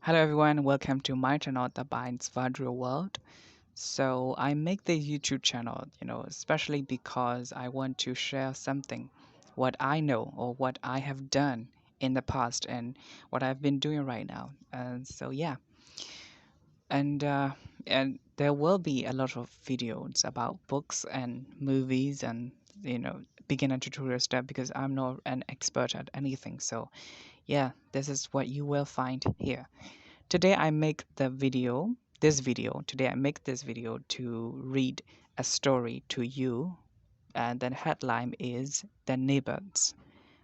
Hello everyone, welcome to my channel, The Binds Virtual World. So I make the YouTube channel, especially because I want to share something, what I know or what I have done in the past and what I've been doing right now. And so yeah, and uh, and there will be a lot of videos about books and movies and beginner tutorial stuff because I'm not an expert at anything. So yeah, this is what you will find here. Today I make I make this video to read a story to you, and the headline is The Neighbours,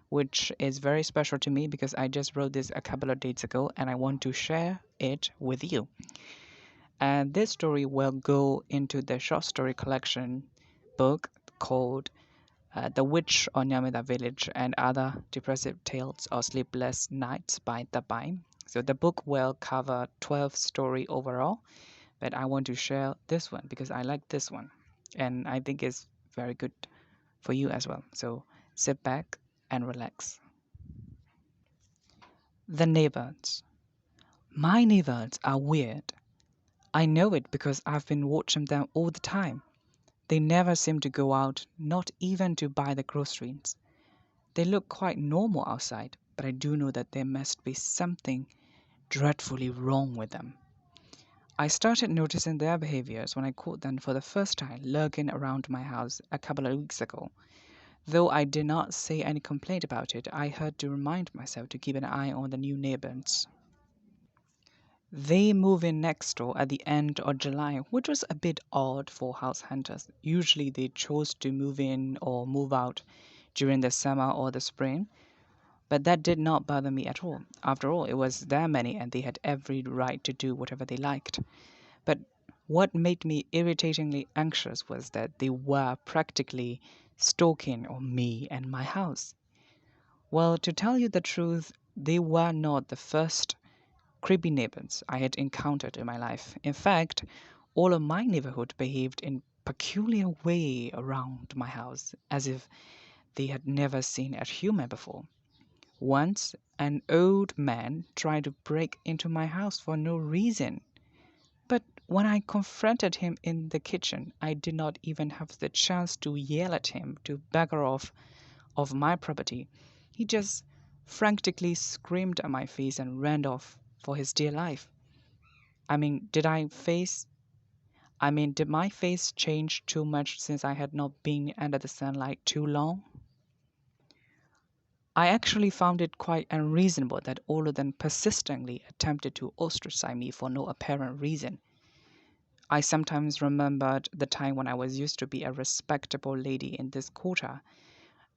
which is very special to me because I just wrote this a couple of days ago and I want to share it with you. And this story will go into the short story collection book called The Witch on Yamada Village and Other Depressive Tales or Sleepless Nights by The Bime. So the book will cover 12 story overall, but I want to share this one because I like this one and I think it's very good for you as well. So sit back and relax. The Neighbours. My neighbors are weird. I know it because I've been watching them all the time. They never seem to go out, not even to buy the groceries. They look quite normal outside, but I do know that there must be something dreadfully wrong with them. I started noticing their behaviors when I caught them for the first time lurking around my house a couple of weeks ago. Though I did not say any complaint about it, I had to remind myself to keep an eye on the new neighbors. They moved in next door at the end of July, which was a bit odd for house hunters. Usually they chose to move in or move out during the summer or the spring, but that did not bother me at all. After all, it was their money and they had every right to do whatever they liked. But what made me irritatingly anxious was that they were practically stalking on me and my house. Well, to tell you the truth, they were not the first creepy neighbors I had encountered in my life. In fact, all of my neighborhood behaved in peculiar way around my house, as if they had never seen a human before. Once, an old man tried to break into my house for no reason. But when I confronted him in the kitchen, I did not even have the chance to yell at him to bugger off of my property. He just frantically screamed at my face and ran off for his dear life. I mean, did I face did my face change too much since I had not been under the sunlight too long? I actually found it quite unreasonable that all of them persistently attempted to ostracize me for no apparent reason. I sometimes remembered the time when I was used to be a respectable lady in this quarter,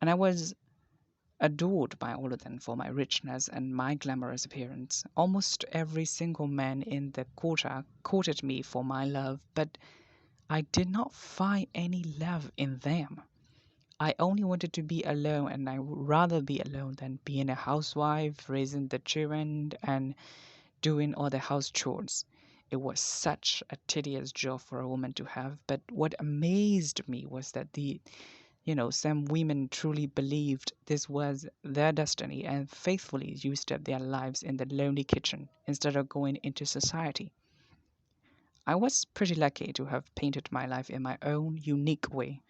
and I was adored by all of them for my richness and my glamorous appearance. Almost every single man in the quarter courted me for my love, but I did not find any love in them. I only wanted to be alone, and I would rather be alone than being a housewife, raising the children, and doing all the house chores. It was such a tedious job for a woman to have, but what amazed me was that some women truly believed this was their destiny and faithfully used up their lives in the lonely kitchen instead of going into society. I was pretty lucky to have painted my life in my own unique way.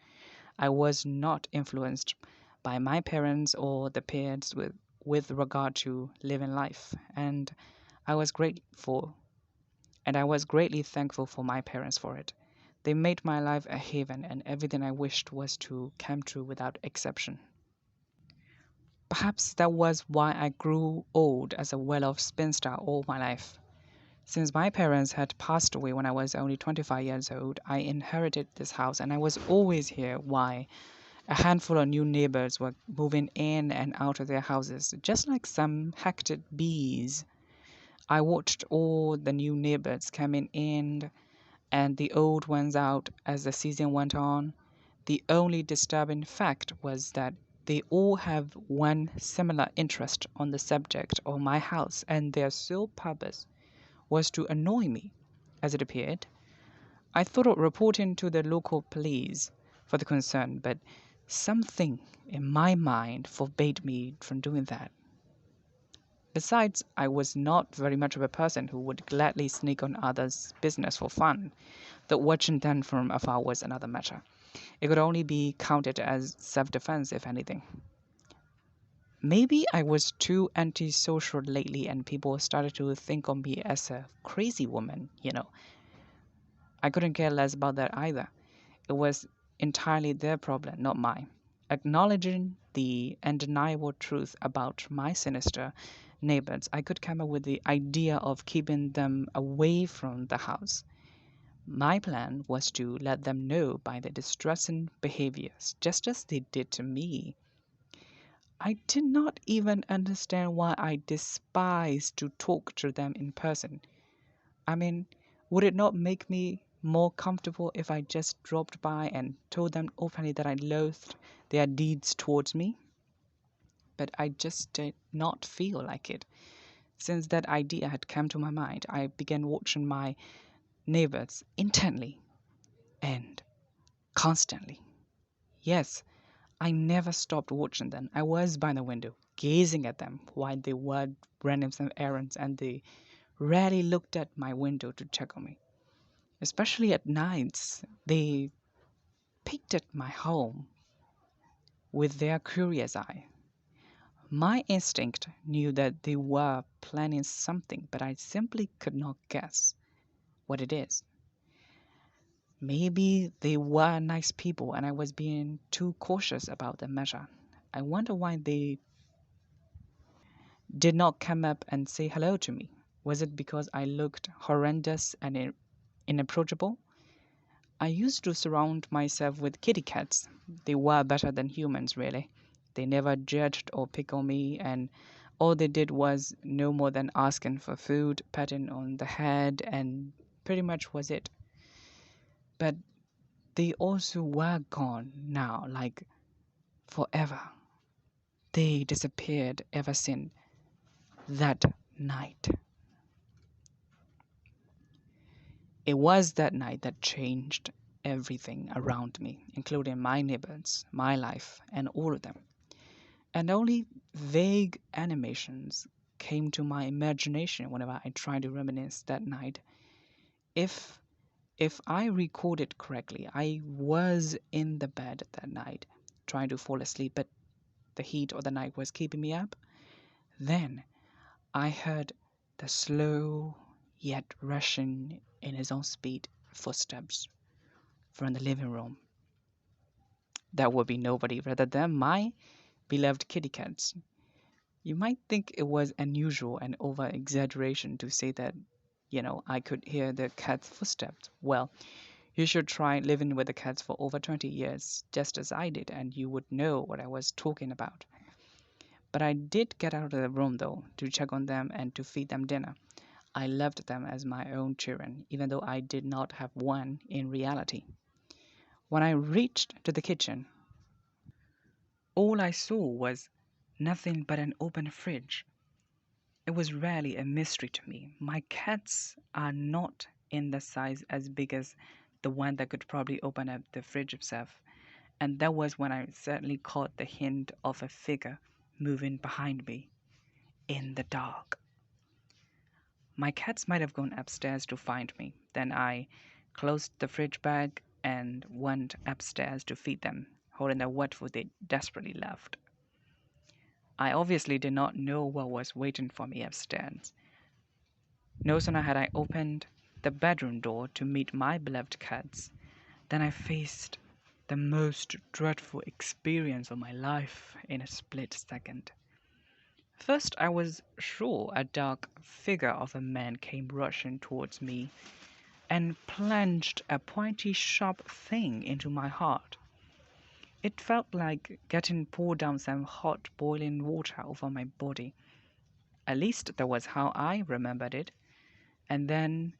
I was not influenced by my parents or the peers with regard to living life, and I was grateful and I was greatly thankful for my parents for it. They made my life a haven, and everything I wished was to come true without exception. Perhaps that was why I grew old as a well off spinster all my life. Since my parents had passed away when I was only 25 years old, I inherited this house and I was always here while a handful of new neighbors were moving in and out of their houses, just like some hectic bees. I watched all the new neighbors coming in and the old ones out as the season went on. The only disturbing fact was that they all have one similar interest on the subject of my house, and their sole purpose was to annoy me, as it appeared. I thought of reporting to the local police for the concern, but something in my mind forbade me from doing that. Besides, I was not very much of a person who would gladly sneak on others' business for fun, though watching them from afar was another matter. It could only be counted as self-defense, if anything. Maybe I was too antisocial lately and people started to think of me as a crazy woman. I couldn't care less about that either. It was entirely their problem, not mine. Acknowledging the undeniable truth about my sinister neighbors, I could come up with the idea of keeping them away from the house. My plan was to let them know by their distressing behaviors, just as they did to me. I did not even understand why I despised to talk to them in person. I mean, would it not make me more comfortable if I just dropped by and told them openly that I loathed their deeds towards me? But I just did not feel like it. Since that idea had come to my mind, I began watching my neighbors intently and constantly. Yes, I never stopped watching them. I was by the window, gazing at them while they were running some errands, and they rarely looked at my window to check on me. Especially at nights, they peeked at my home with their curious eye. My instinct knew that they were planning something, but I simply could not guess what it is. Maybe they were nice people and I was being too cautious about the matter. I wonder why they did not come up and say hello to me. Was it because I looked horrendous and inapproachable? I used to surround myself with kitty cats. They were better than humans, really. They never judged or picked on me, and all they did was no more than asking for food, patting on the head, and pretty much was it. But they also were gone now, like forever. They disappeared ever since that night. It was that night that changed everything around me, including my neighbors, my life, and all of them. And only vague animations came to my imagination whenever I tried to reminisce that night. If if I recorded correctly, I was in the bed that night trying to fall asleep, but the heat of the night was keeping me up. Then I heard the slow yet rushing in his own speed footsteps from the living room. That would be nobody rather than my beloved kitty cats. You might think it was unusual and over exaggeration to say that I could hear the cat's footsteps. Well, you should try living with the cats for over 20 years, just as I did, and you would know what I was talking about. But I did get out of the room, though, to check on them and to feed them dinner. I loved them as my own children, even though I did not have one in reality. When I reached to the kitchen, all I saw was nothing but an open fridge. It was really a mystery to me. My cats are not in the size as big as the one that could probably open up the fridge itself, and that was when I certainly caught the hint of a figure moving behind me in the dark. My cats might have gone upstairs to find me. Then I closed the fridge bag and went upstairs to feed them, holding the wet food they desperately loved. I obviously did not know what was waiting for me upstairs. No sooner had I opened the bedroom door to meet my beloved cats than I faced the most dreadful experience of my life in a split second. First, I was sure a dark figure of a man came rushing towards me and plunged a pointy, sharp thing into my heart. It felt like getting poured down some hot, boiling water over my body. At least that was how I remembered it. And then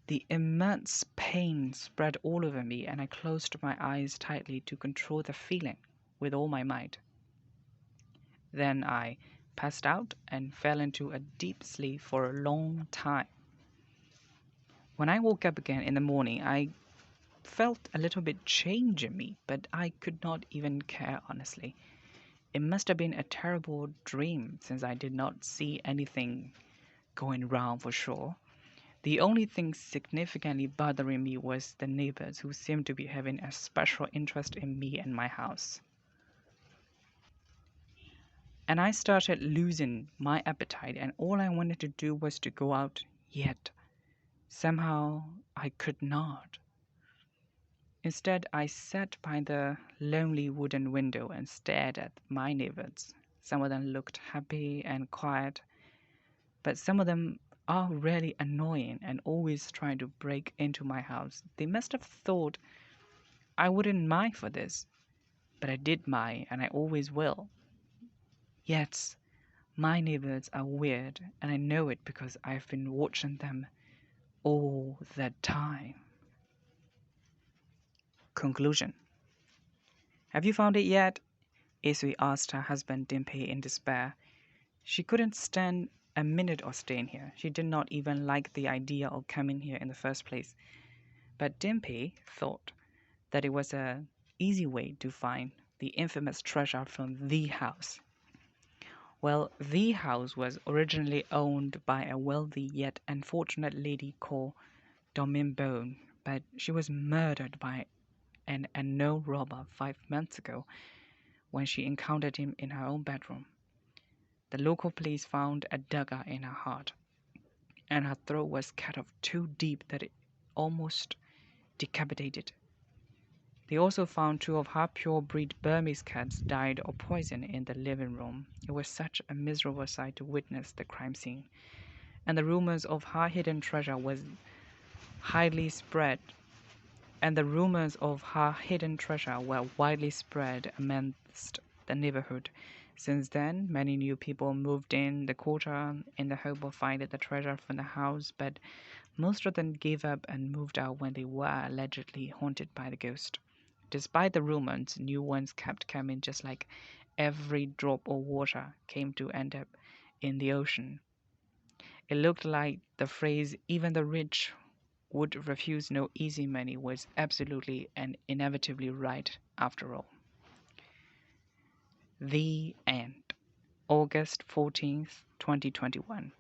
the immense pain spread all over me, and I closed my eyes tightly to control the feeling with all my might. Then I passed out and fell into a deep sleep for a long time. When I woke up again in the morning, I felt a little bit change in me, but I could not even care honestly. It must have been a terrible dream since I did not see anything going wrong for sure. The only thing significantly bothering me was the neighbors who seemed to be having a special interest in me and my house. And I started losing my appetite, and all I wanted to do was to go out, yet somehow I could not. Instead, I sat by the lonely wooden window and stared at my neighbors. Some of them looked happy and quiet, but some of them are really annoying and always trying to break into my house. They must have thought I wouldn't mind for this, but I did mind and I always will. Yes, my neighbors are weird, and I know it because I've been watching them all that time. Conclusion. Have you found it yet? Isui asked her husband Dimpei in despair. She couldn't stand a minute of staying here. She did not even like the idea of coming here in the first place. But Dimpei thought that it was an easy way to find the infamous treasure from the house. Well, the house was originally owned by a wealthy yet unfortunate lady called Domin Bone, but she was murdered by an unknown robber 5 months ago when she encountered him in her own bedroom. The local police found a dagger in her heart, and her throat was cut off too deep that it almost decapitated. They also found two of her pure-breed Burmese cats died of poison in the living room. It was such a miserable sight to witness the crime scene, and the rumors of her hidden treasure was widely spread. Were widely spread amongst the neighborhood. Since then, many new people moved in the quarter in the hope of finding the treasure from the house, but most of them gave up and moved out when they were allegedly haunted by the ghost. Despite the rumors, new ones kept coming, just like every drop of water came to end up in the ocean. It looked like the phrase, even the rich would refuse no easy money, was absolutely and inevitably right after all. The end. August 14th, 2021.